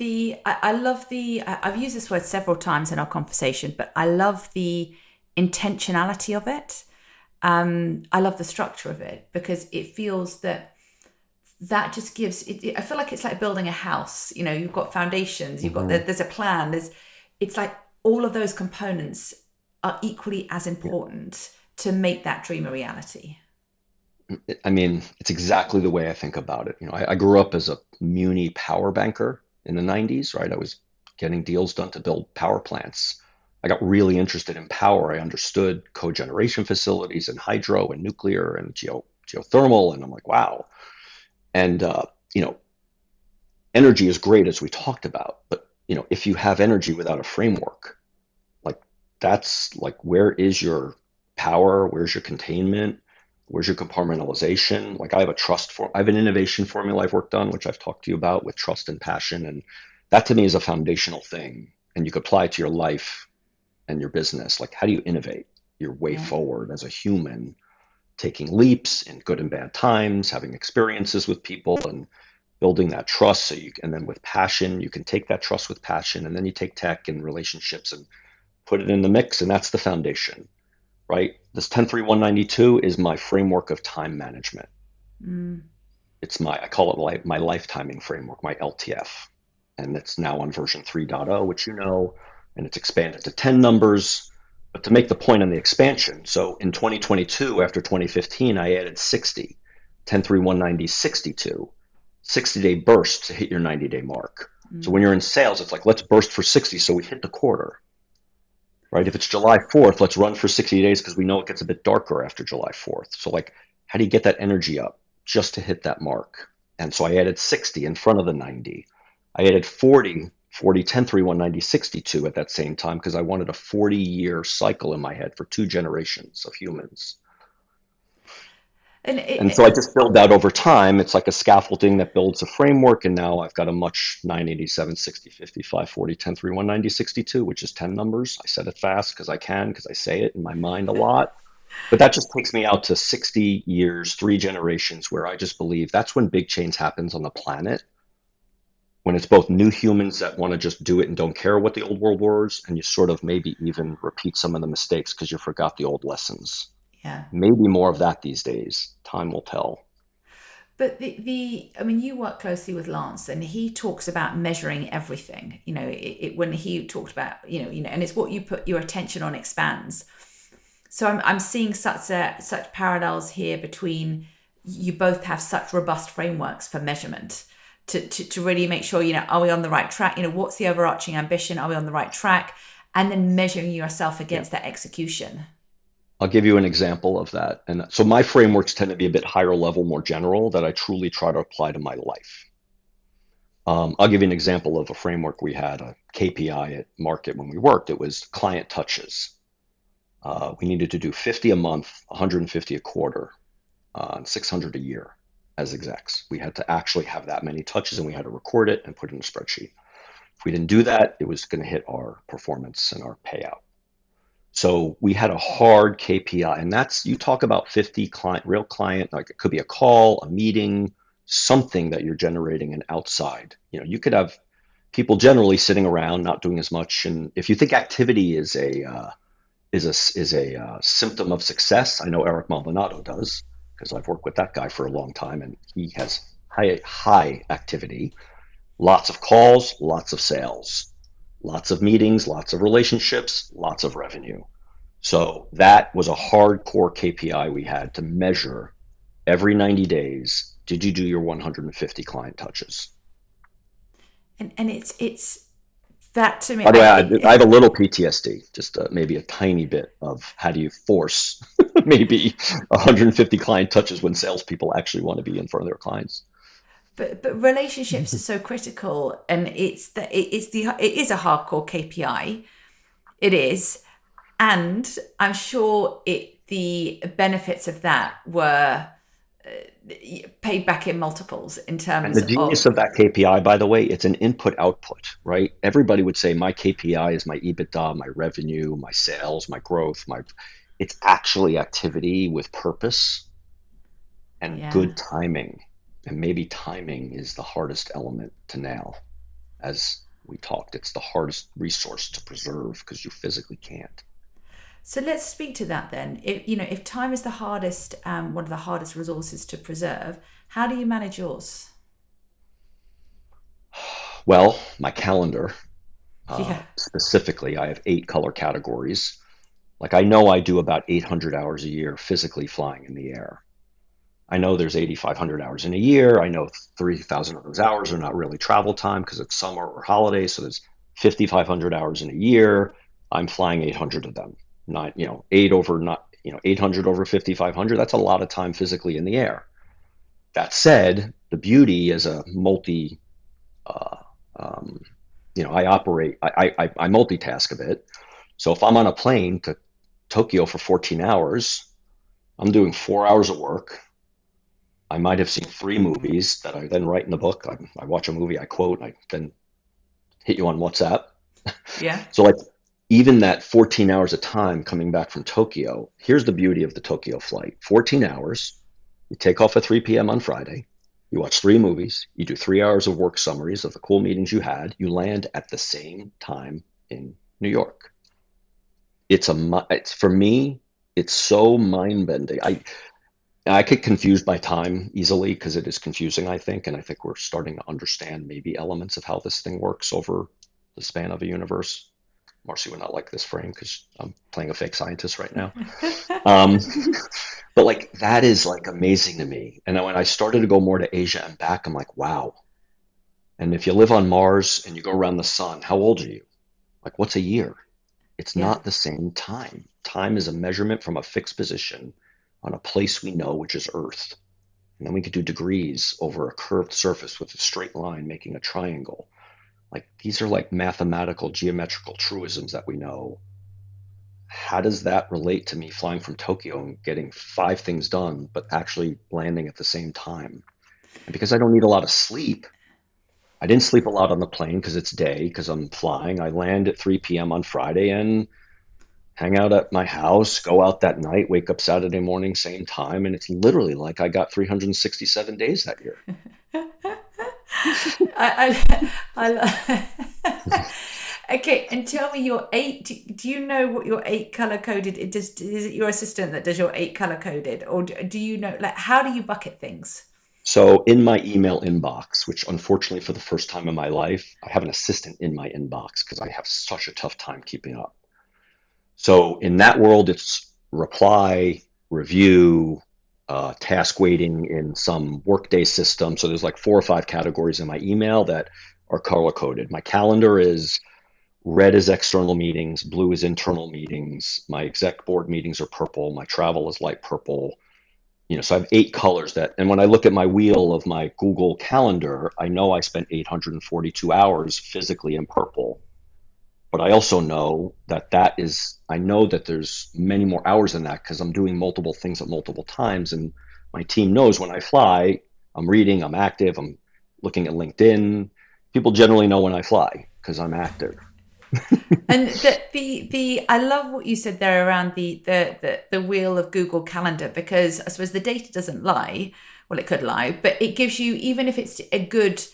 I love I've used this word several times in our conversation, but I love the intentionality of it. I love the structure of it because it feels that just gives it. I feel like it's like building a house. You've got foundations, you've got there's a plan. It's like all of those components are equally as important to make that dream a reality. I mean, it's exactly the way I think about it. I grew up as a muni power banker in the 90s, right? I was getting deals done to build power plants. I got really interested in power. I understood cogeneration facilities and hydro and nuclear and geothermal. And I'm like, wow. And, energy is great, as we talked about. But, if you have energy without a framework, that's like, where is your power? Where's your containment? Where's your compartmentalization? Like I have an innovation formula I've worked on, which I've talked to you about with trust and passion. And that to me is a foundational thing. And you could apply it to your life and your business. Like, how do you innovate your way forward as a human, taking leaps in good and bad times, having experiences with people and building that trust. And then with passion, you can take that trust with passion, and then you take tech and relationships and put it in the mix, and that's the foundation, right? This 10-3-1-92 is my framework of time management. It's I call it my lifetiming framework, my LTF, and it's now on version 3.0, which and it's expanded to 10 numbers. But to make the point on the expansion, so in 2022, after 2015, I added 60, 10-3-1-90, 62, 60-day bursts to hit your 90-day mark. So when you're in sales, it's like, let's burst for 60 so we hit the quarter. Right? If it's July 4th, let's run for 60 days because we know it gets a bit darker after July 4th. So like, how do you get that energy up just to hit that mark? And so I added 60 in front of the 90. I added 40, 10-3-1-90, 62 at that same time because I wanted a 40-year cycle in my head for 2 generations of humans. And so I just build that over time. It's like a scaffolding that builds a framework. And now I've got a much 987, 60, 55, 40, 10-3-1-90, 62, which is 10 numbers. I said it fast because I say it in my mind a lot. But that just takes me out to 60 years, 3 generations, where I just believe that's when big change happens on the planet. When it's both new humans that want to just do it and don't care what the old world was, and you sort of maybe even repeat some of the mistakes because you forgot the old lessons. Yeah. Maybe more of that these days. Time will tell. But you work closely with Lance, and he talks about measuring everything. When he talked about, and it's what you put your attention on expands. So I'm seeing such parallels here between you both have such robust frameworks for measurement to really make sure, are we on the right track? What's the overarching ambition? Are we on the right track? And then measuring yourself against that execution. I'll give you an example of that. And so my frameworks tend to be a bit higher level, more general, that I truly try to apply to my life. I'll give you an example of a framework we had, a KPI at Market when we worked. It was client touches. We needed to do 50 a month, 150 a quarter, 600 a year as execs. We had to actually have that many touches, and we had to record it and put it in a spreadsheet. If we didn't do that, it was going to hit our performance and our payout. So we had a hard KPI, and that's, you talk about 50 real client, like it could be a call, a meeting, something that you're generating an outside. You could have people generally sitting around, not doing as much. And if you think activity is a symptom of success, I know Eric Maldonado does because I've worked with that guy for a long time, and he has high activity, lots of calls, lots of sales, lots of meetings, lots of relationships, lots of revenue. So that was a hardcore KPI we had to measure every 90 days. Did you do your 150 client touches? And it's that to me. By the way, I have a little PTSD, just maybe a tiny bit of how do you force maybe 150 client touches when salespeople actually want to be in front of their clients. But relationships are so critical, and it is a hardcore KPI. It is, and I'm sure the benefits of that were paid back in multiples in terms and the genius of that KPI, by the way, it's an input output, right? Everybody would say my KPI is my EBITDA, my revenue, my sales, my growth, it's actually activity with purpose and good timing. And maybe timing is the hardest element to nail. As we talked, it's the hardest resource to preserve because you physically can't. So let's speak to that then. If time is the hardest, one of the hardest resources to preserve, how do you manage yours? Well, my calendar, specifically, I have 8 color categories. Like I know I do about 800 hours a year physically flying in the air. I know there's 8,500 hours in a year. I know 3,000 of those hours are not really travel time because it's summer or holiday. So there's 5,500 hours in a year. I'm flying 800 of them. Not 800 over 5,500. That's a lot of time physically in the air. That said, the beauty as a I multitask a bit. So if I'm on a plane to Tokyo for 14 hours, I'm doing 4 hours of work. I might have seen 3 movies that I then write in the book. I watch a movie, I quote, I then hit you on WhatsApp. Yeah. So like even that 14 hours of time coming back from Tokyo, here's the beauty of the Tokyo flight. 14 hours, you take off at 3 p.m. on Friday, you watch 3 movies, you do 3 hours of work summaries of the cool meetings you had, you land at the same time in New York. It's for me, it's so mind-bending. I get confused by time easily because it is confusing, I think, and I think we're starting to understand maybe elements of how this thing works over the span of a universe. Marcy would not like this frame because I'm playing a fake scientist right now. But like that is like amazing to me. And when I started to go more to Asia and back, I'm like, wow. And if you live on Mars and you go around the sun, how old are you? Like what's a year? It's not the same time. Time is a measurement from a fixed position on a place we know, which is Earth. And then we could do degrees over a curved surface with a straight line making a triangle. Like these are like mathematical, geometrical truisms that we know. How does that relate to me flying from Tokyo and getting 5 things done, but actually landing at the same time? And because I don't need a lot of sleep, I didn't sleep a lot on the plane because it's day, because I'm flying. I land at 3 p.m. on Friday and hang out at my house, go out that night, wake up Saturday morning, same time. And it's literally like I got 367 days that year. Okay, and tell me your 8. Do you know what your 8 color coded? Is it your assistant that does your 8 color coded, or do you know? Like, how do you bucket things? So in my email inbox, which unfortunately for the first time in my life, I have an assistant in my inbox because I have such a tough time keeping up. So in that world, it's reply, review, task waiting in some workday system. So there's like 4 or 5 categories in my email that are color coded. My calendar is red is external meetings, blue is internal meetings. My exec board meetings are purple. My travel is light purple. So I have 8 colors and when I look at my wheel of my Google Calendar, I know I spent 842 hours physically in purple. But I also know I know that there's many more hours than that because I'm doing multiple things at multiple times. And my team knows when I fly, I'm reading, I'm active, I'm looking at LinkedIn. People generally know when I fly because I'm active. And I love what you said there around the wheel of Google Calendar, because I suppose the data doesn't lie. Well, it could lie, but it gives you, even if it's a good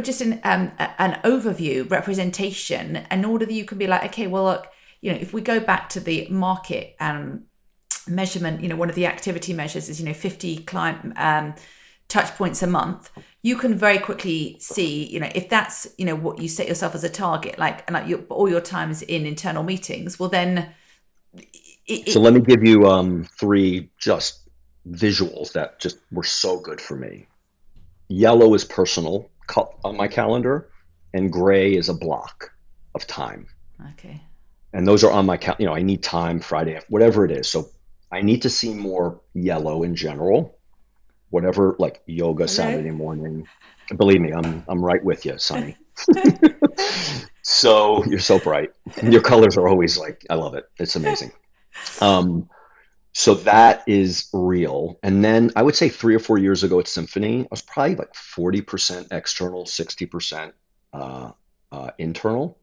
just an overview representation in order that you can be like, okay, well, look, if we go back to the market measurement, one of the activity measures is 50 client touch points a month. You can very quickly see, if that's what you set yourself as a target, all your time is in internal meetings. Well, then so let me give you 3 just visuals that just were so good for me. Yellow is personal on my calendar, and gray is a block of time. Okay. And those are on my calendar. I need time Friday, whatever it is. So I need to see more yellow in general, whatever, like yoga Saturday morning. Believe me, I'm right with you, Sonny. So you're so bright. Your colors are always like, I love it. It's amazing. So that is real. And then I would say 3 or 4 years ago at Symphony, I was probably like 40% external, 60% internal,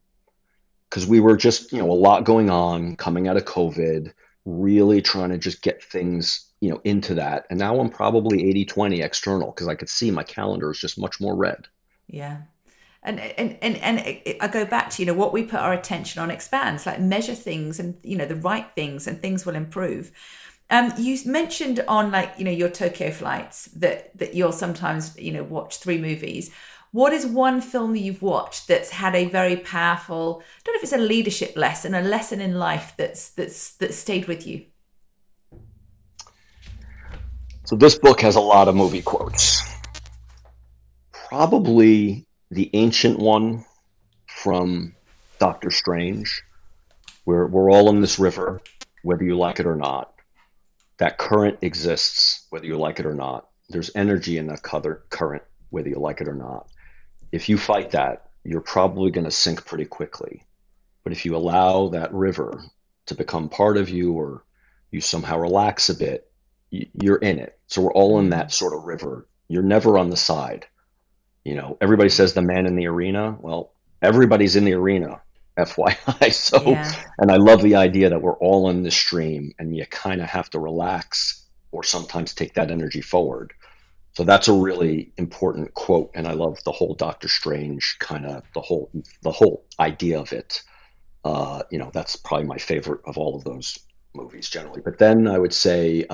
because we were just, a lot going on coming out of COVID, really trying to just get things, into that. And now I'm probably 80-20 external, because I could see my calendar is just much more red. Yeah. And I go back to, what we put our attention on expands, like measure things and, the right things, and things will improve. You mentioned on your Tokyo flights that you'll sometimes, watch 3 movies. What is one film that you've watched that's had a very powerful, I don't know if it's a leadership lesson, a lesson in life that's stayed with you? So this book has a lot of movie quotes. Probably the ancient one from Doctor Strange, where we're all in this river, whether you like it or not. That current exists, whether you like it or not. There's energy in that current, whether you like it or not. If you fight that, you're probably going to sink pretty quickly. But if you allow that river to become part of you, or you somehow relax a bit, you're in it. So we're all in that sort of river. You're never on the side. Everybody says the man in the arena. Well, everybody's in the arena, FYI. So, And I love the idea that we're all in the stream, and you kind of have to relax or sometimes take that energy forward. So that's a really important quote. And I love the whole Doctor Strange kind of the whole idea of it. That's probably my favorite of all of those movies generally. But then I would say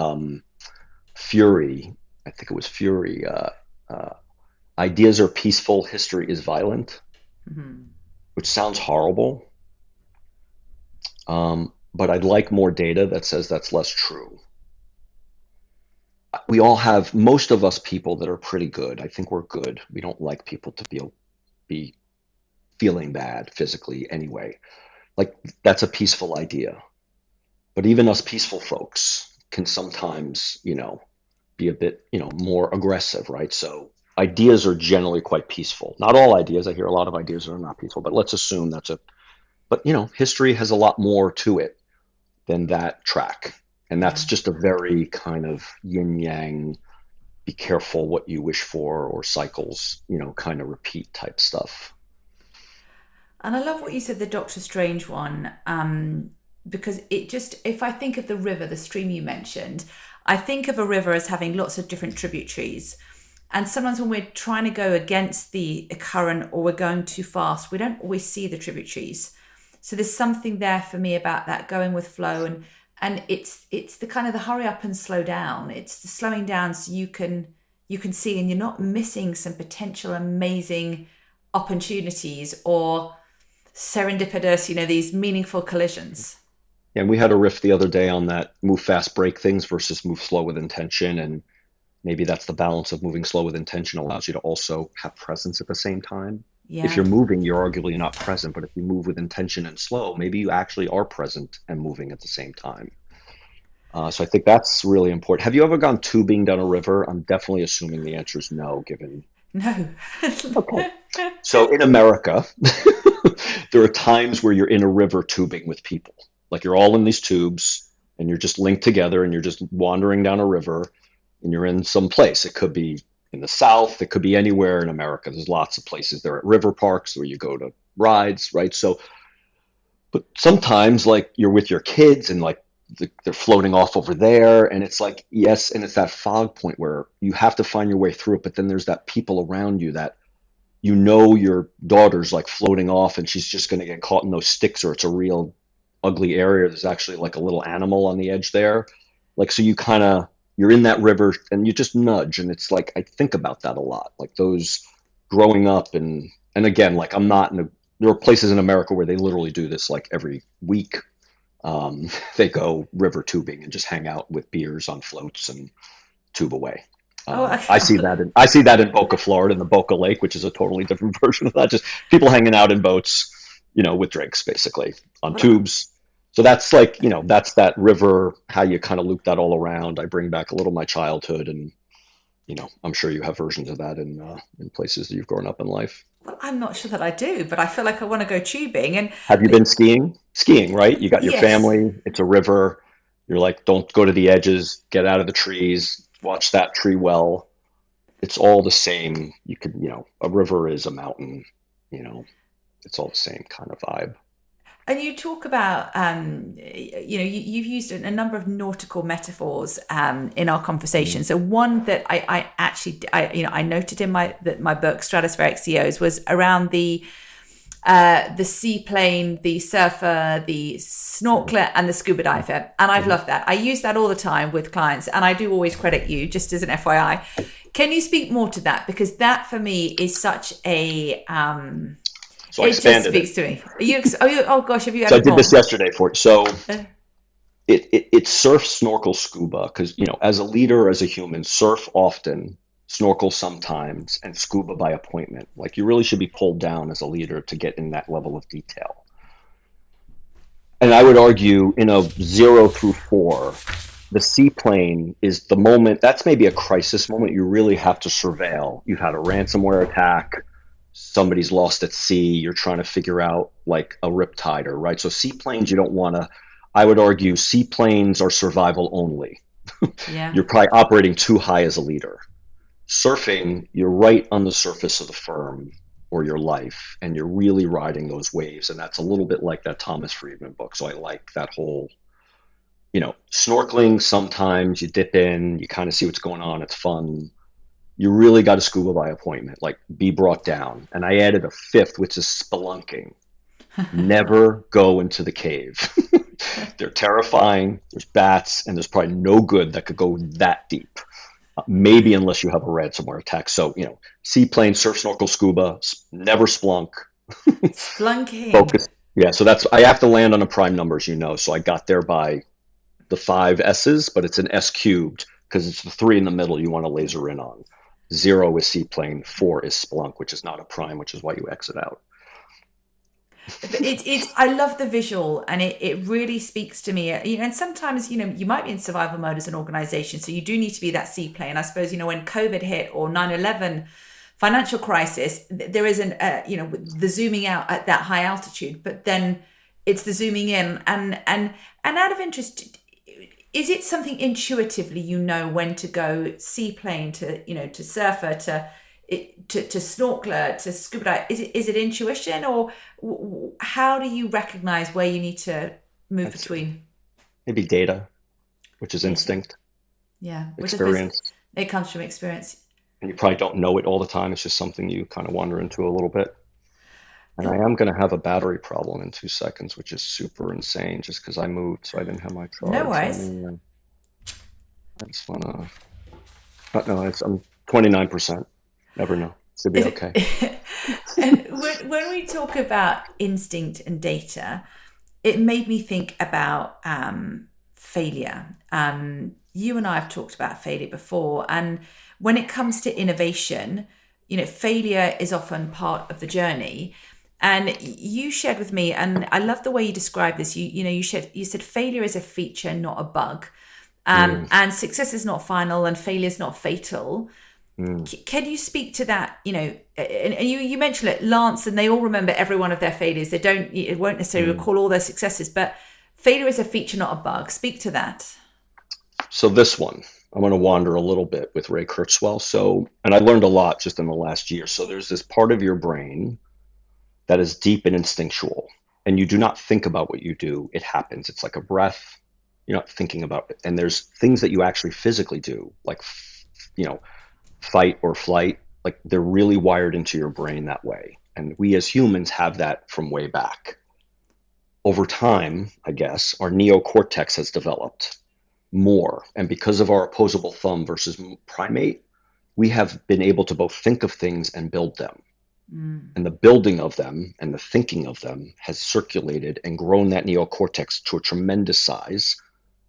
Fury. I think it was Fury. Ideas are peaceful, history is violent, which sounds horrible. But I'd like more data that says that's less true. We all have, most of us people that are pretty good. I think we're good. We don't like people to be feeling bad physically anyway. Like, that's a peaceful idea. But even us peaceful folks can sometimes, be a bit, more aggressive, right? So ideas are generally quite peaceful. Not all ideas. I hear a lot of ideas that are not peaceful, but let's assume but history has a lot more to it than that track. And that's just a very kind of yin yang, be careful what you wish for, or cycles, kind of repeat type stuff. And I love what you said, the Doctor Strange one, because if I think of the river, the stream you mentioned, I think of a river as having lots of different tributaries. And sometimes when we're trying to go against the current, or we're going too fast, we don't always see the tributaries. So there's something there for me about that, going with flow, and it's the kind of the hurry up and slow down. It's the slowing down so you can see, and you're not missing some potential amazing opportunities or serendipitous, these meaningful collisions. And we had a riff the other day on that, move fast, break things versus move slow with intention. And maybe that's the balance of moving slow with intention allows you to also have presence at the same time. Yeah. If you're moving, you're arguably not present. But if you move with intention and slow, maybe you actually are present and moving at the same time. So I think that's really important. Have you ever gone tubing down a river? I'm definitely assuming the answer is no, given. No. Okay. So in America, there are times where you're in a river tubing with people. Like, you're all in these tubes and you're just linked together and you're just wandering down a river and you're in some place. It could be in the South. It could be anywhere in America. There's lots of places. There are river parks where you go to rides, right? So, but sometimes, like, you're with your kids and like they're floating off over there, and it's like, yes, and it's that fog point where you have to find your way through it, but then there's that people around you that you know your daughter's like floating off and she's just going to get caught in those sticks, or it's a real ugly area. There's actually like a little animal on the edge there. Like, so you kind of, you're in that river and you just nudge. And it's like, I think about that a lot, like those growing up. And again, like I'm not in a, there are places in America where they literally do this like every week. They go river tubing and just hang out with beers on floats and tube away. Oh, okay. I see that in Boca, Florida, in the Boca Lake, which is a totally different version of that. Just people hanging out in boats, with drinks basically on tubes. So that's like, that's that river, how you kind of loop that all around. I bring back a little of my childhood, and, I'm sure you have versions of that in places that you've grown up in life. Well, I'm not sure that I do, but I feel like I want to go tubing. And Have you been skiing? Skiing, right? You got your yes. family, it's a river. You're like, don't go to the edges, get out of the trees, watch that tree well. It's all the same. You could, a river is a mountain, it's all the same kind of vibe. And you talk about, you've used a number of nautical metaphors in our conversation. So one that I actually noted in my book, Stratospheric CEOs, was around the seaplane, the surfer, the snorkeler, and the scuba diver. And I've loved that. I use that all the time with clients, and I do always credit you, just as an FYI. Can you speak more to that? Because that for me is such a... So I expanded it. Just speaks to me. Oh gosh, have you? So I did this yesterday for it. So it's surf, snorkel, scuba, because as a leader, as a human, surf often, snorkel sometimes, and scuba by appointment. Like you really should be pulled down as a leader to get in that level of detail. And I would argue in a 0 through 4, the seaplane is the moment. That's maybe a crisis moment. You really have to surveil. You've had a ransomware attack. Somebody's lost at sea, you're trying to figure out like a riptider, right? So seaplanes, you don't want to, I would argue seaplanes are survival only. Yeah. You're probably operating too high as a leader. Surfing, you're right on the surface of the firm or your life, and you're really riding those waves. And that's a little bit like that Thomas Friedman book. So I like that whole, snorkeling, sometimes you dip in, you kind of see what's going on, it's fun. You really got to scuba by appointment, like be brought down. And I added a 5th, which is spelunking. Never go into the cave. They're terrifying. There's bats, and there's probably no good that could go that deep. Maybe unless you have a ransomware attack. So, seaplane, surf, snorkel, scuba, never splunk. Splunking. Focus. Yeah, so I have to land on a prime number, as you know. So I got there by the 5 S's, but it's an S cubed because it's the 3 in the middle you want to laser in on. 0 is seaplane, 4 is splunk, which is not a prime, which is why you exit out. I love the visual, and it really speaks to me. And sometimes, you might be in survival mode as an organization, so you do need to be that seaplane. I suppose, when COVID hit or 9/11 financial crisis, there is the zooming out at that high altitude, but then it's the zooming in. And out of interest, is it something intuitively when to go seaplane to surfer to snorkeler to scuba dive? Is it intuition, or how do you recognize where you need to move between? Maybe data, which is instinct. Yeah, experience. It comes from experience, and you probably don't know it all the time. It's just something you kind of wander into a little bit. And I am going to have a battery problem in 2 seconds, which is super insane just because I moved, so I didn't have my charge. No worries. I just want to... No, I'm 29%. Never know. Should be okay. And when we talk about instinct and data, it made me think about failure. You and I have talked about failure before. And when it comes to innovation, failure is often part of the journey. And you shared with me, and I love the way you described this. You said failure is a feature, not a bug, and success is not final, and failure is not fatal. Can you speak to that? And you mentioned it, Lance, and they all remember every one of their failures. It won't necessarily recall all their successes, but failure is a feature, not a bug. Speak to that. So this one, I'm going to wander a little bit with Ray Kurzweil. And I learned a lot just in the last year. So there's this part of your brain that is deep and instinctual, and you do not think about what you do. It happens. It's like a breath. You're not thinking about it. And there's things that you actually physically do, like, fight or flight. like they're really wired into your brain that way. And we as humans have that from way back. Over time, I guess, our neocortex has developed more. And because of our opposable thumb versus primate, we have been able to both think of things and build them. And the building of them and the thinking of them has circulated and grown that neocortex to a tremendous size,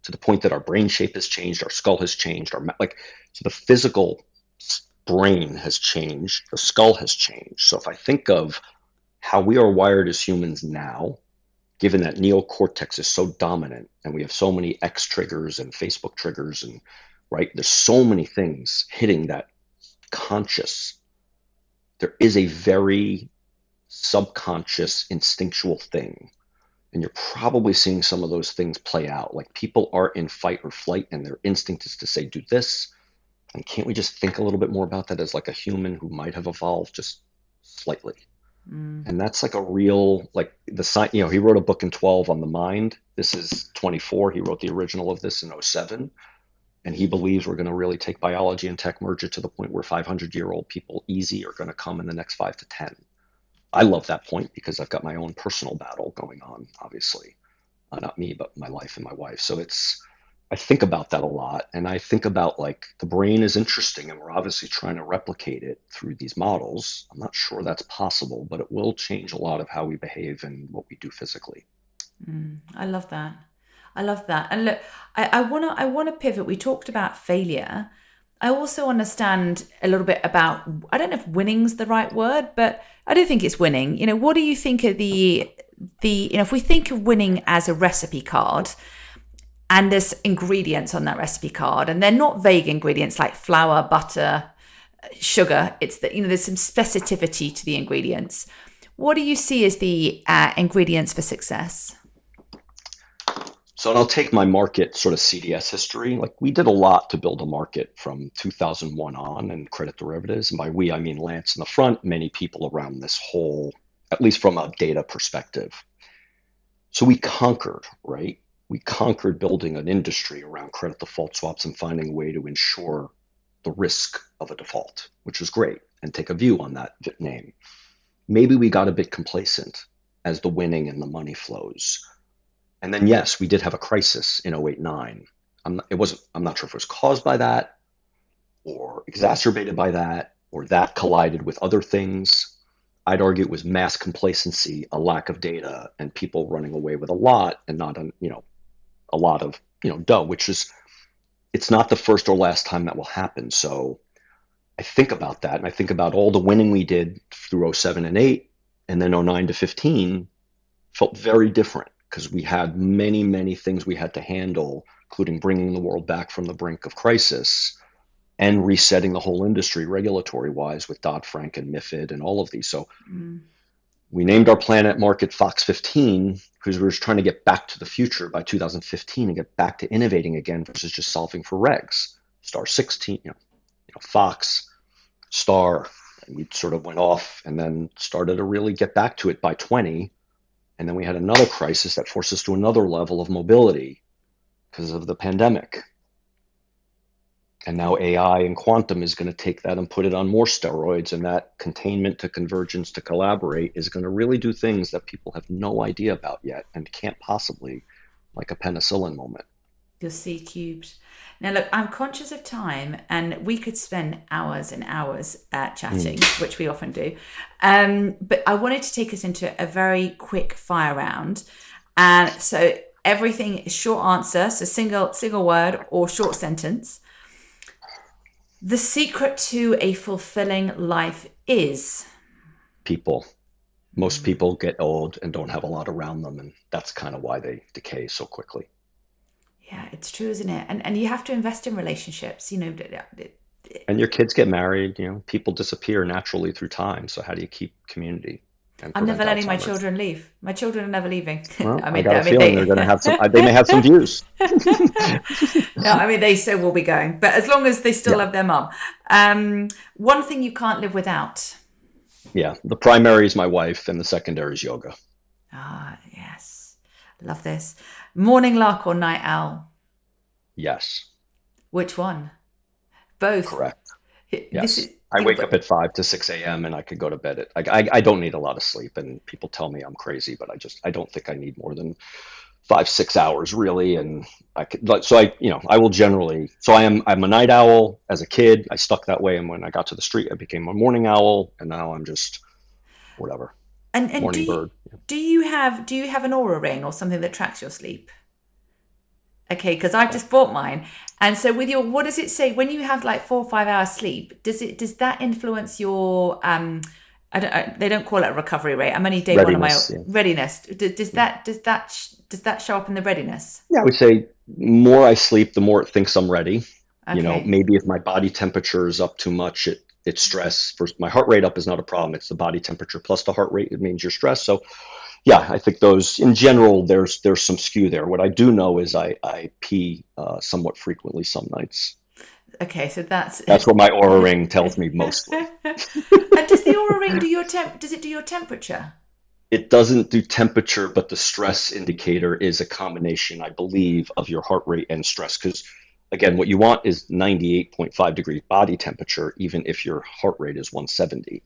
to the point that our brain shape has changed, our skull has changed, so the physical brain has changed, the skull has changed. So if I think of how we are wired as humans now, given that neocortex is so dominant and we have so many X triggers and Facebook triggers, and right, there's so many things hitting that conscious, there is a very subconscious instinctual thing. And you're probably seeing some of those things play out. Like people are in fight or flight and their instinct is to say, do this. And can't we just think a little bit more about that as like a human who might have evolved just slightly? And that's like a real, like the science, he wrote a book in 12 on the mind. This is 24. He wrote the original of this in 07. And he believes we're going to really take biology and tech, merge it to the point where 500-year-old people easy are going to come in the next 5 to 10. I love that point because I've got my own personal battle going on, obviously. Not me, but my life and my wife. So I think about that a lot. And I think about like the brain is interesting and we're obviously trying to replicate it through ththese models. I'm not sure that's possible, but it will change a lot of how we behave and what we do physically. I love that. I love that. And look, I want to pivot. We talked about failure. I also understand a little bit about, I don't know if winning's the right word, but I do think it's winning. What do you think of if we think of winning as a recipe card and there's ingredients on that recipe card and they're not vague ingredients like flour, butter, sugar. It's that, there's some specificity to the ingredients. What do you see as the ingredients for success? So I'll take my market sort of CDS history. Like we did a lot to build a market from 2001 on in credit derivatives. And by we, I mean Lance in the front, many people around this whole, at least from a data perspective. So we conquered, right? We conquered building an industry around credit default swaps and finding a way to ensure the risk of a default, which was great, and take a view on that name. Maybe we got a bit complacent as the winning and the money flows. And then, yes, we did have a crisis in 08-09. I'm not sure if it was caused by that or exacerbated by that, or that collided with other things. I'd argue it was mass complacency, a lack of data, and people running away with a lot and not, a lot of, dough, which is, it's not the first or last time that will happen. So I think about that, and I think about all the winning we did through 07 and 8, and then 09 to 15 felt very different. Because we had many, many things we had to handle, including bringing the world back from the brink of crisis and resetting the whole industry regulatory-wise with Dodd-Frank and MiFID and all of these. So we named our planet market Fox 15 because we were trying to get back to the future by 2015 and get back to innovating again versus just solving for regs. Star 16, Fox, Star, and we sort of went off and then started to really get back to it by 20. And then we had another crisis that forced us to another level of mobility because of the pandemic. And now AI and quantum is going to take that and put it on more steroids. And that containment to convergence to collaborate is going to really do things that people have no idea about yet and can't possibly, like a penicillin moment. You'll see cubed. Now, look, I'm conscious of time and we could spend hours and hours chatting, which we often do. But I wanted to take us into a very quick fire round. And so everything is short answer, so single word or short sentence. The secret to a fulfilling life is? People. Most people get old and don't have a lot around them. And that's kind of why they decay so quickly. Yeah, it's true, isn't it? And you have to invest in relationships, And your kids get married, people disappear naturally through time. So how do you keep community? I'm never letting my children leave. My children are never leaving. Well, I got a feeling they're going to have some, they may have some views. No, they still will be going, but as long as they still love their mom. One thing you can't live without. Yeah, the primary is my wife and the secondary is yoga. Ah, yes. Love this. Morning lark or night owl? Yes. Which one? Both. Correct. Yes. I wake up at 5 to 6 a.m. and I could go to bed at, I don't need a lot of sleep, and people tell me I'm crazy, but I don't think I need more than 5, 6 hours really. And I could, like, so I will generally, so I'm a night owl as a kid. I stuck that way. And when I got to the street, I became a morning owl, and now I'm just whatever, And morning bird. do you have an aura ring or something that tracks your sleep? Okay, because I've just bought mine, and so with your, what does it say when you have like 4 or 5 hours sleep? Does that influence your they don't call it a recovery rate. I'm only day one of my readiness. Does that show up in the readiness? Yeah, I would say more I sleep, the more it thinks I'm ready. Okay. Maybe if my body temperature is up too much, it's stress. First, my heart rate up is not a problem. It's the body temperature plus the heart rate. It means you're stressed. So yeah, I think those in general, there's some skew there. What I do know is I pee somewhat frequently some nights. Okay, so that's what my aura ring tells me mostly. And does the aura ring do does it do your temperature? It doesn't do temperature, but the stress indicator is a combination, I believe, of your heart rate and stress. Because again, what you want is 98.5 degrees body temperature, even if your heart rate is 170.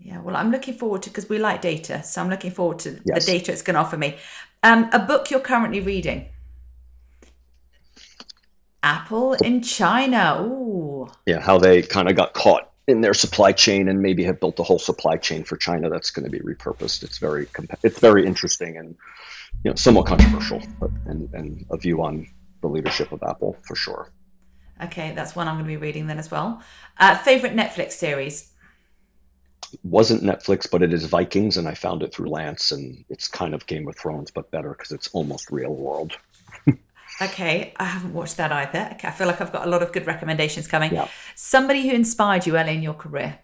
Yeah, well, I'm looking forward to, because we like data, so I'm looking forward to Yes. the data it's going to offer me. A book you're currently reading? Apple in China. Ooh. Yeah, how they kind of got caught in their supply chain and maybe have built a whole supply chain for China that's going to be repurposed. It's very interesting and somewhat controversial, but and a view on the leadership of Apple for sure. Okay, that's one I'm going to be reading then as well. Favorite Netflix series? Wasn't Netflix, but it is Vikings, and I found it through Lance, and it's kind of Game of Thrones, but better because it's almost real world. Okay, I haven't watched that either. Okay, I feel like I've got a lot of good recommendations coming. Yeah. Somebody who inspired you early in your career?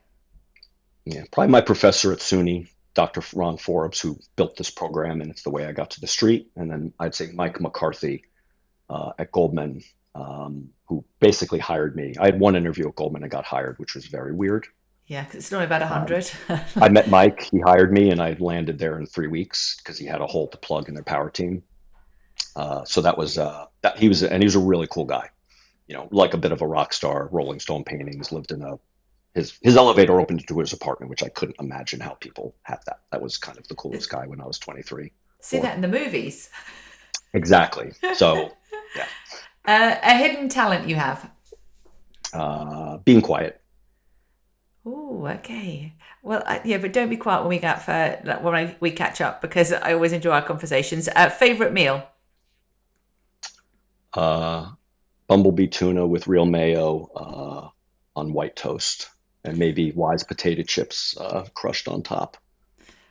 Yeah, probably my professor at SUNY, Dr. Ron Forbes, who built this program, and it's the way I got to the street. And then I'd say Mike McCarthy at Goldman, who basically hired me. I had one interview at Goldman and got hired, which was very weird. Yeah, because it's only about 100. I met Mike, he hired me, and I landed there in 3 weeks because he had a hole to plug in their power team. So that was that he was a really cool guy, like a bit of a rock star, Rolling Stone paintings, lived in his elevator opened into his apartment, which I couldn't imagine how people had that. That was kind of the coolest guy when I was 23. See that in the movies. Exactly. So, yeah. A hidden talent you have? Being quiet. Oh, okay. Well, yeah, but don't be quiet when we catch up, because I always enjoy our conversations. Favorite meal? Bumblebee tuna with real mayo on white toast, and maybe Wise potato chips crushed on top.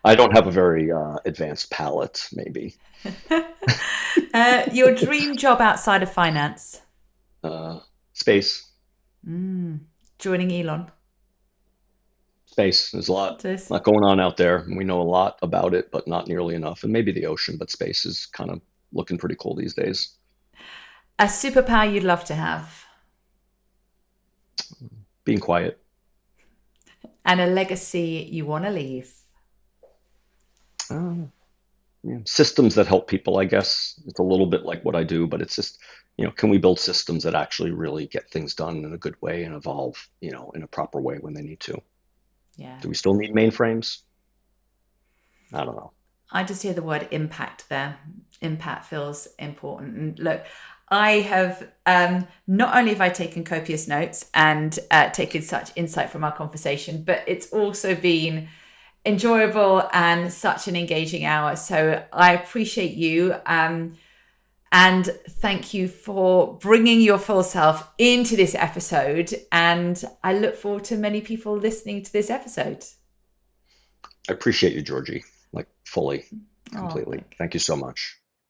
I don't have a very advanced palate, maybe. Your dream job outside of finance? Space. Joining Elon? Space. There's a lot going on out there. We know a lot about it, but not nearly enough. And maybe the ocean, but space is kind of looking pretty cool these days. A superpower you'd love to have? Being quiet. And a legacy you want to leave? Systems that help people, I guess. It's a little bit like what I do, but it's just, can we build systems that actually really get things done in a good way and evolve, in a proper way when they need to? Yeah. Do we still need mainframes? I don't know. I just hear the word impact there. Impact feels important. And look, I have not only have I taken copious notes and taken such insight from our conversation, but it's also been enjoyable and such an engaging hour. So I appreciate you. And thank you for bringing your full self into this episode. And I look forward to many people listening to this episode. I appreciate you, Georgie, like fully, completely. Thank you so much.